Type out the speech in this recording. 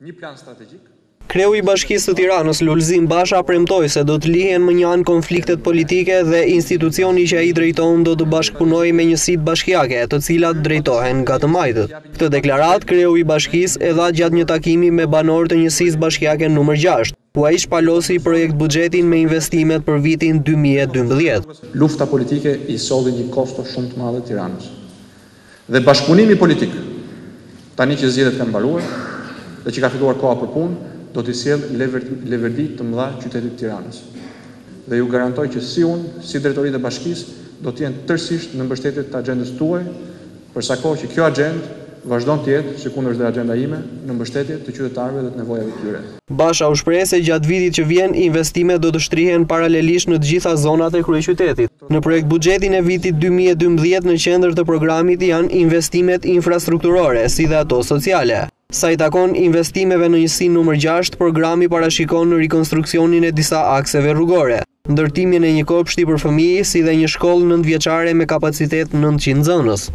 Një plan strategjik. Kreu i Bashkisë së Tiranës Lulzim Basha premtoi se do të lihen më një anë konfliktet politike dhe institucioni që ai drejton do të bashkëpunojë me njësitë bashkiake, të cilat drejtohen nga të majtët. Këtë deklaratë kreu i Bashkisë e dha gjatë një takimi me banorët e njësisë bashkiake numër 6, ku ai shpalosi projekt buxhetin me investimet për vitin 2012. Lufta politike i solli një kosto shumë të madhe Tiranës. Dhe bashkëpunimi politik, tani që zgjedhjet kanë mbaruar dhe që ka fituar koha për punë, do t'i sjellë leverdi të mëdha qytetit Tiranës. Dhe ju garantoj që si unë, si drejtoritë e bashkisë, do t'jenë tërësisht në mbështetje të agjendës tuaj, përsa kohë që kjo agjendë vazhdon të jetë, sikundër dhe agjenda ime, në mbështetje të qytetarëve dhe të nevojave të tyre. Basha u shpreh se gjatë vitit që vjen, investimet do të shtrihen paralelisht në të gjitha zonat e kryeqytetit. Në projekt buxhetin e vitit 2012 në qendër të programit janë investimet infrastrukturore, si dhe ato sociale. Sa i takon investimeve në njësinë numër 6, programi parashikon në rikonstruksionin e disa akseve rrugore, ndërtimin e një kopshti për fëmijë, si dhe një shkollë 9 vjeçare me kapacitet 900 nxënës.